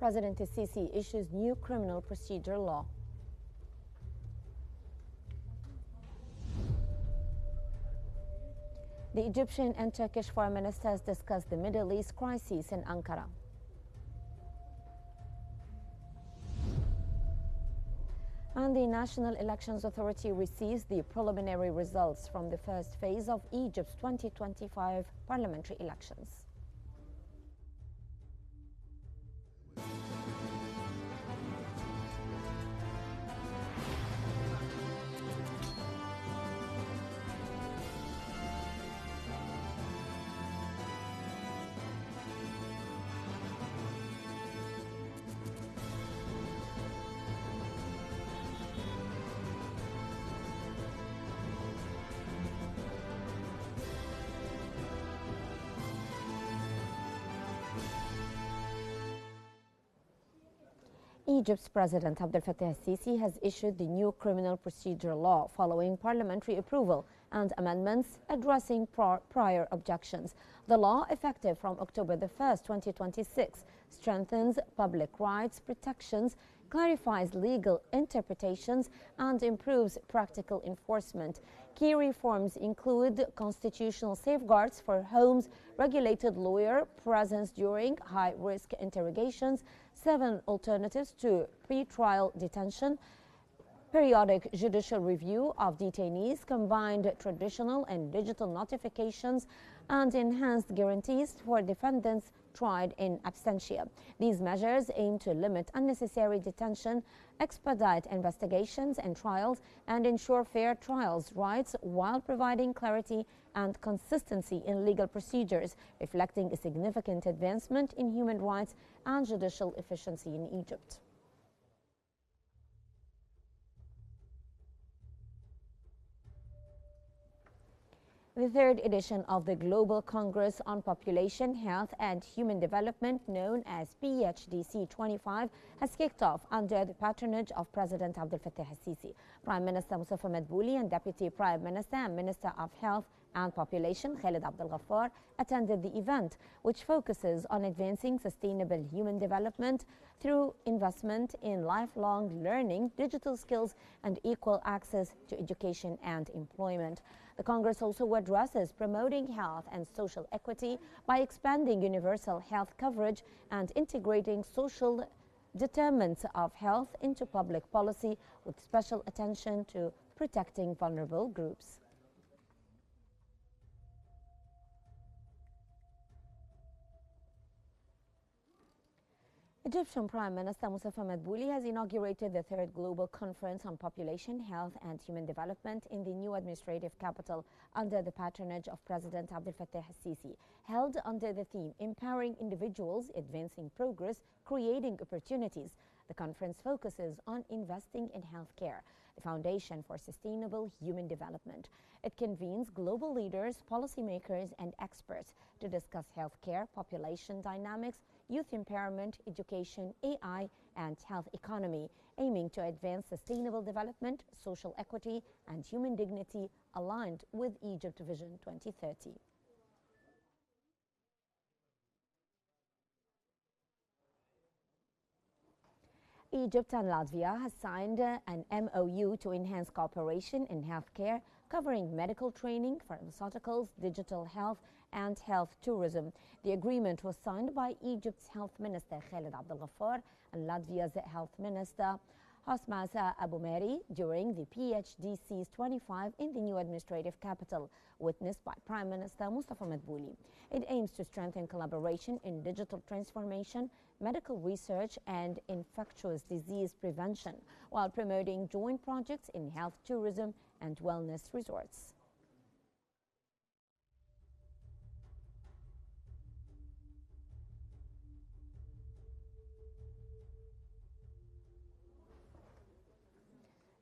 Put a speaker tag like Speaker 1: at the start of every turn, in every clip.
Speaker 1: President Sisi issues new criminal procedure law. The Egyptian and Turkish foreign ministers discussed the Middle East crisis in Ankara. And the National Elections Authority receives the preliminary results from the first phase of Egypt's 2025 parliamentary elections. Egypt's President Abdel Fattah al-Sisi has issued the new criminal procedure law following parliamentary approval and amendments addressing prior objections. The law, effective from October 1st, 2026, strengthens public rights protections, clarifies legal interpretations, and improves practical enforcement. Key reforms include constitutional safeguards for homes, regulated lawyer presence during high-risk interrogations, 7 alternatives to pre-trial detention, periodic judicial review of detainees, combined traditional and digital notifications, and enhanced guarantees for defendants tried in absentia. These measures aim to limit unnecessary detention, expedite investigations and trials, and ensure fair trials rights while providing clarity and consistency in legal procedures, reflecting a significant advancement in human rights and judicial efficiency in Egypt. The third edition of the Global Congress on Population, Health and Human Development, known as PHDC 25, has kicked off under the patronage of President Abdel Fattah al-Sisi. Prime Minister Mustafa Madbouli and Deputy Prime Minister and Minister of Health and Population Khalid Abdel Ghaffar attended the event, which focuses on advancing sustainable human development through investment in lifelong learning, digital skills, and equal access to education and employment. The Congress also addresses promoting health and social equity by expanding universal health coverage and integrating social determinants of health into public policy, with special attention to protecting vulnerable groups. Egyptian Prime Minister Mustafa Madbouli has inaugurated the third Global Conference on Population, Health and Human Development in the new administrative capital under the patronage of President Abdel Fattah al-Sisi, held under the theme Empowering Individuals, Advancing Progress, Creating Opportunities. The conference focuses on investing in healthcare, the foundation for sustainable human development. It convenes global leaders, policymakers, and experts to discuss healthcare, population dynamics, youth empowerment, education, AI, and health economy, aiming to advance sustainable development, social equity, and human dignity aligned with Egypt Vision 2030. Egypt and Latvia has signed an MOU to enhance cooperation in healthcare, covering medical training, pharmaceuticals, digital health, and health tourism. The agreement was signed by Egypt's Health Minister Khalid Abdel Ghaffar and Latvia's Health Minister Hosmasa Abu Meri during the PHDC's 25 in the new administrative capital, witnessed by Prime Minister Mustafa Madbouli. It aims to strengthen collaboration in digital transformation, medical research, and infectious disease prevention, while promoting joint projects in health tourism and wellness resorts.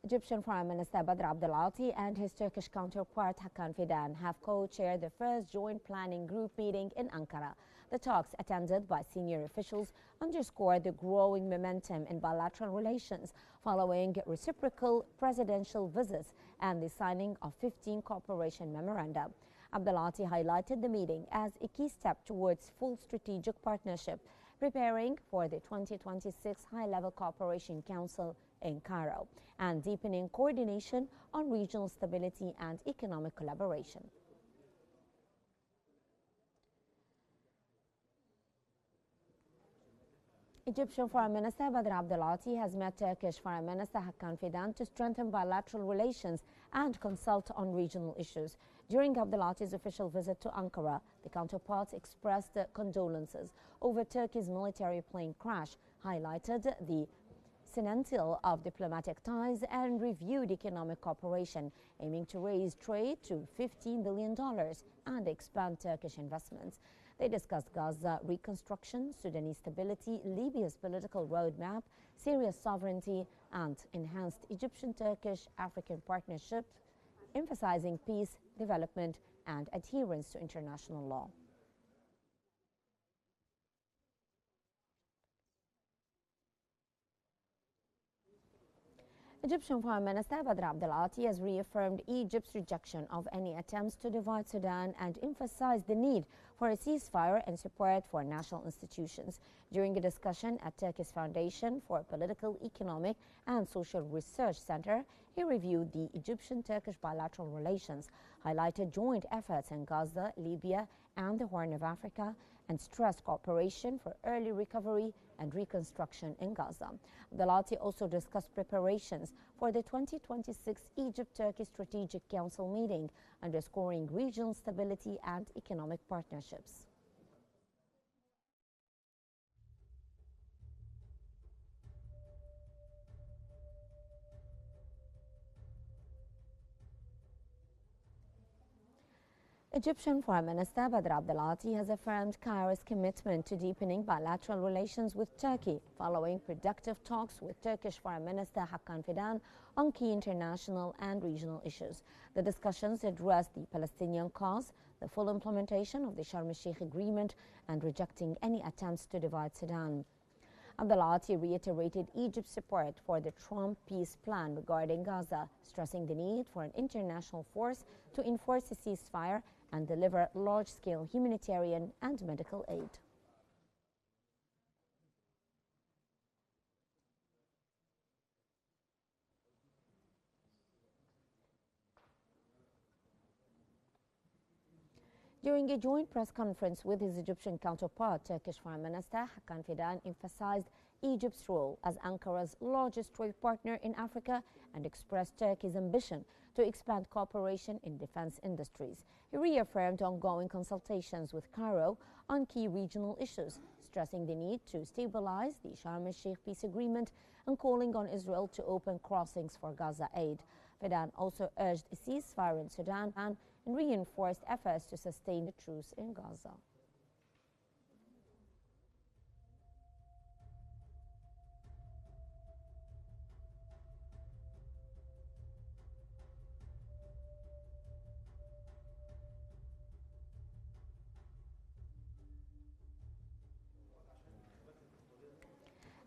Speaker 1: Egyptian Prime Minister Badr Abdelati and his Turkish counterpart Hakan Fidan have co-chaired the first joint planning group meeting in Ankara. The talks, attended by senior officials, underscore the growing momentum in bilateral relations following reciprocal presidential visits and the signing of 15 cooperation memoranda. Abdelati highlighted the meeting as a key step towards full strategic partnership, preparing for the 2026 High-Level Cooperation Council in Cairo, and deepening coordination on regional stability and economic collaboration. Egyptian Foreign Minister Badr Abdelati has met Turkish Foreign Minister Hakan Fidan to strengthen bilateral relations and consult on regional issues. During Abdelati's official visit to Ankara, the counterparts expressed condolences over Turkey's military plane crash, highlighted the centennial of diplomatic ties, and reviewed economic cooperation, aiming to raise trade to $15 billion and expand Turkish investments. They discussed Gaza reconstruction, Sudanese stability, Libya's political roadmap, Syria's sovereignty, and enhanced Egyptian-Turkish African partnership, emphasizing peace, development, and adherence to international law. Egyptian Foreign Minister Badr Abdelati has reaffirmed Egypt's rejection of any attempts to divide Sudan and emphasized the need for a ceasefire and support for national institutions. During a discussion at Turkey's Foundation for Political, Economic and Social Research Center, he reviewed the Egyptian-Turkish bilateral relations, highlighted joint efforts in Gaza, Libya and the Horn of Africa, and stressed cooperation for early recovery and reconstruction in Gaza. Abdelati also discussed preparations for the 2026 Egypt-Turkey Strategic Council meeting, underscoring regional stability and economic partnerships. Egyptian Foreign Minister Badr Abdelati has affirmed Cairo's commitment to deepening bilateral relations with Turkey following productive talks with Turkish Foreign Minister Hakan Fidan on key international and regional issues. The discussions addressed the Palestinian cause, the full implementation of the Sharm el-Sheikh Agreement, and rejecting any attempts to divide Sudan. Abdelati reiterated Egypt's support for the Trump peace plan regarding Gaza, stressing the need for an international force to enforce a ceasefire and deliver large-scale humanitarian and medical aid. During a joint press conference with his Egyptian counterpart, Turkish Foreign Minister Hakan Fidan emphasized Egypt's role as Ankara's largest trade partner in Africa and expressed Turkey's ambition to expand cooperation in defense industries. He reaffirmed ongoing consultations with Cairo on key regional issues, stressing the need to stabilize the Sharm el-Sheikh peace agreement and calling on Israel to open crossings for Gaza aid. Fidan also urged a ceasefire in Sudan and reinforced efforts to sustain the truce in Gaza.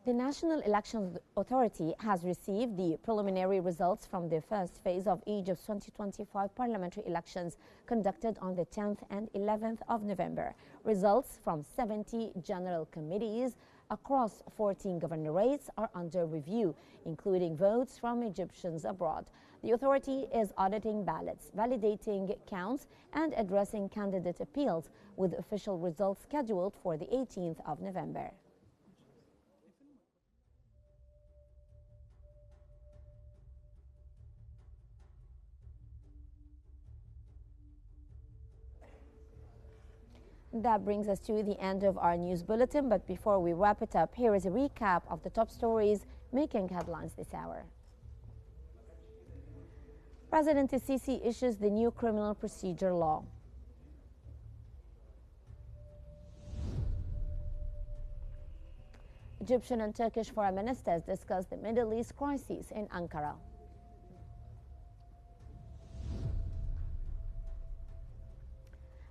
Speaker 1: The National Elections Authority has received the preliminary results from the first phase of Egypt's 2025 parliamentary elections conducted on the 10th and 11th of November. Results from 70 general committees across 14 governorates are under review, including votes from Egyptians abroad. The authority is auditing ballots, validating counts, and addressing candidate appeals, with official results scheduled for the 18th of November. That brings us to the end of our news bulletin, but before we wrap it up, here is a recap of the top stories making headlines this hour. President Sisi issues the new criminal procedure law. Egyptian and Turkish foreign ministers discuss the Middle East crisis in Ankara.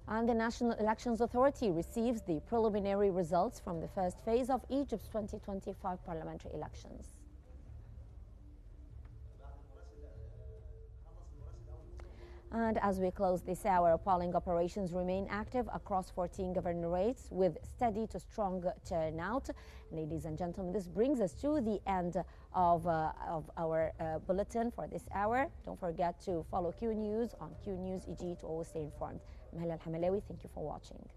Speaker 1: And the National Elections Authority receives the preliminary results from the first phase of Egypt's 2025 parliamentary elections. And as we close this hour, polling operations remain active across 14 governorates with steady to strong turnout. Ladies and gentlemen, this brings us to the end of our bulletin for this hour. Don't forget to follow Q News on Q News EG to always stay informed. Mahla Al-Hamalawi, thank you for watching.